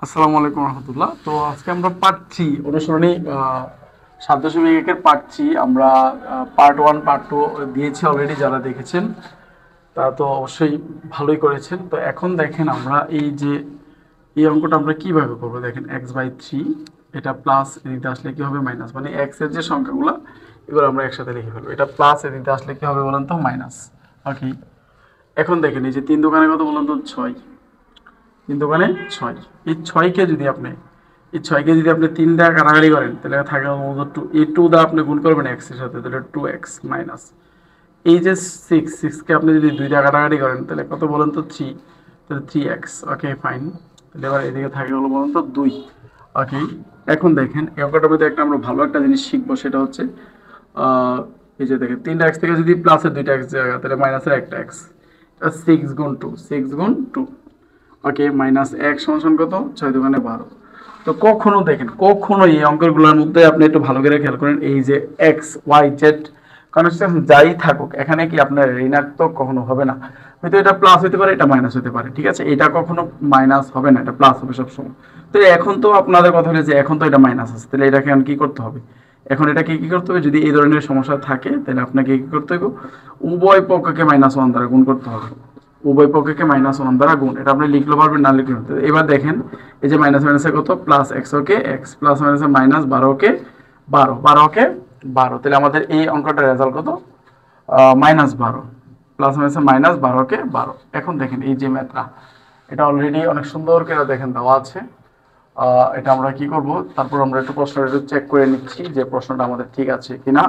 আসসালামু আলাইকুম রহমতুল্লাহ। তো আজকে আমরা পার্ট 3 অনুসরণী 7.1-এর পার্ট 3 আমরা পার্ট 1 পার্ট 2 দিয়েছি অলরেডি। যারা দেখেছেন তারা তো অবশ্যই ভালোই করেছেন। তো এখন দেখেন আমরা এই অঙ্কটা আমরা কিভাবে করব। দেখেন x/3 এটা প্লাস, এদিকে আসলে কি হবে মাইনাস, মানে x এর যে সংখ্যাগুলো এগুলো আমরা একসাথে লিখে ফেলবো। এটা প্লাস, এদিকে আসলে কি হবে বলেন তো মাইনাস। ওকে, এখন দেখেন এই যে 3 দোকানে কত বলেন তো 6, 3 দোকানে 6। এই 6কে যদি আপনি 3 দ্বারা কাটাকাটি করেন তাহলে থাকে টু। এই 2 দ্বারা আপনি গুণ করবেন x এর সাথে, তাহলে 2x মাইনাস এই যে 6কে আপনি যদি 2 দ্বারা কাটাকাটি করেন তাহলে কত বলেন তো 3, তাহলে 3x। Okay fine. তাহলে এবার এদিকে থাকে হলো বলেন তো 2। ওকে, এখন দেখেন এই অঙ্কটার মধ্যে আমরা ভালো একটা জিনিস শিখবো, সেটা হচ্ছে এই যে দেখেন 3টা x থেকে যদি প্লাসের 2টা x জায়গা তাহলে মাইনাসের একটা x, 6 গুণ 2, 6 গুণ 2। ওকে, মাইনাস 1 সমান কত 6 দোকানে 12। তো কখনো দেখেন, কখনো এই অঙ্কগুলোর মধ্যে আপনি একটু ভালো করে খেয়াল করেন, এই যে এক্স ওয়াই জেড কনস্ট্যান্ট যাই থাকুক এখানে কি আপনার ঋণাত্মক কখনো হবে না। হয়তো এটা প্লাস হতে পারে, এটা মাইনাস হতে পারে, ঠিক আছে। এটা কখনো মাইনাস হবে না, এটা প্লাস হবে সবসময়। তো এখন তো আপনাদের কথা হলো যে এখন তো এটা মাইনাস আছে, তাহলে এটাকে এখন কি করতে হবে, এখন এটাকে কি করতে হবে, যদি এই ধরনের সমস্যা থাকে তাহলে আপনাকে কি করতে হবে, উভয় পক্ষকে -1 দ্বারা গুণ করতে হবে। উভয় পক্ষকে -1 দ্বারা গুণ, এটা আপনি লিখলে পারবেন না লিখলে। এবার দেখেন এই যে মাইনাস মাইনাসে কত প্লাস এক্স, ওকে এক্স প্লাস মাইনাসে মাইনাস 12কে 12, 12কে 12, তাহলে আমাদের এই অঙ্কটার রেজাল্ট কত -12, প্লাস মাইনাসে -12কে 12। এখন দেখেন এই যে ম্যাথটা এটা অলরেডি অনেক সুন্দর করে দেখেন দেওয়া আছে। এটা আমরা কি করব, তারপর আমরা একটু প্রশ্নটা একটু চেক করে নিচ্ছি যে প্রশ্নটা আমাদের ঠিক আছে কিনা।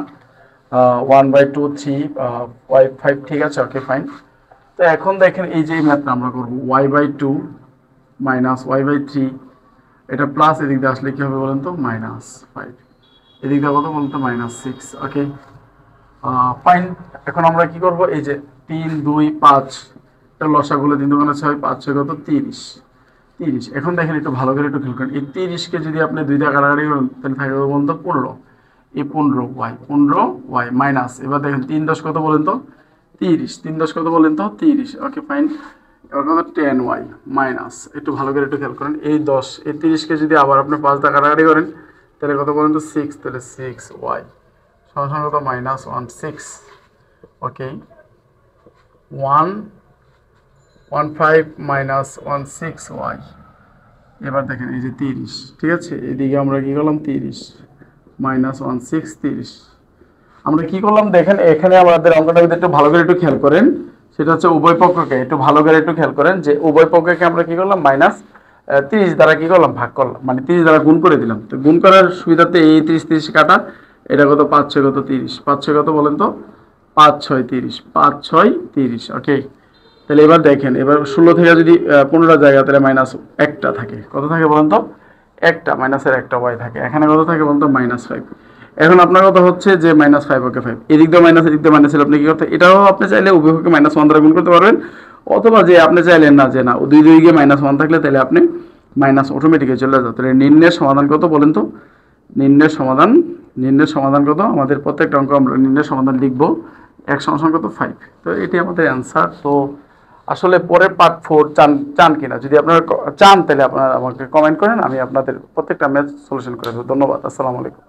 1/2 3 5 ঠিক আছে, ওকে ফাইন। তো এখন দেখেন এই যে ম্যাথটা আমরা করব y/2 মাইনাস y/3, এটা প্লাস এদিক দিয়ে আসলে কি হবে বলেন তো -5, এদিক দিয়ে কত বলুন তো -6। Okay fine. এখন আমরা কি করব, এই যে 3 2 5 এটা লসাগুলো 3 2 6 5 6 কত 30, 30। এখন দেখেন একটু ভালো করে একটু খেয়াল করেন, এই 30কে যদি আপনি 2 দিয়ে কাটাকাটি করেন তাহলে থাকবে বলুন তো 15, এই 15y মাইনাস, এবার দেখেন 3 10 কত বলেন তো 30, 3 10 কত বলেন তো 30। Okay fine. এবার কত 10y মাইনাস, একটু ভালো করে একটু খেয়াল করেন, এই 10 এই 30কে যদি আবার আপনি 5 দিয়ে কাটাকাটি করেন তাহলে কত বলেন তো 6, তাহলে 6y সমান কত -1 6। ওকে 1 15 -1 6y। এবার দেখেন এই যে 30, ঠিক আছে, এদিকে আমরা কি করলাম 30 -1 6 30। আমরা কি করলাম দেখেন এখানে আমাদের অঙ্কটা যদি একটু ভালো করে একটু খেয়াল করেন, সেটা হচ্ছে উভয় পক্ষকে একটু ভালো করে একটু খেয়াল করেন যে উভয় পক্ষকে আমরা কি করলাম -30 দ্বারা কি করলাম ভাগ করলাম, মানে 30 দ্বারা গুণ করে দিলাম। তো গুণ করার সুবিধাতে এই 30 30 কাটা, এটা কত 5 6 কত 30, 5 6 কত বলেন তো 5 6 30, 5 6 30। ওকে, তাহলে এবার দেখেন এবার 16 থেকে যদি 15 জায়গা তাহলে মাইনাস একটা থাকে, কত থাকে বলেন তো একটা, মাইনাসের একটা ওয়াই থাকে, এখানে কত থাকে বলেন তো -5। এখন আপনার কথা হচ্ছে যে -5, ওকে 5 এদিক দিয়ে মাইনাস এদিক দিয়ে মাইনাস, আপনি কি করতে, এটাও আপনি চাইলে উভয়কে -1 দ্বারা গুণ করতে পারবেন, অথবা যে আপনি চাইলেন না যে না দুই দুই গিয়ে -1 থাকলে তাহলে আপনি মাইনাস অটোমেটিক্যালি চলে যাবে। তাহলে নির্ণয়ের সমাধান কত বলেন তো, নির্ণয়ের সমাধান কত, আমাদের প্রত্যেকটা অঙ্ক আমরা নির্ণয়ের সমাধান লিখবো x সমান কত 5। তো এটি আমাদের অ্যান্সার। তো আসলে পরের পার্ট 4 চান কিনা, যদি আপনারা চান তাহলে আপনারা আমাকে কমেন্ট করেন, আমি আপনাদের প্রত্যেকটা ম্যাথ সলিউশন করে দেবো। ধন্যবাদ, আসসালামু আলাইকুম।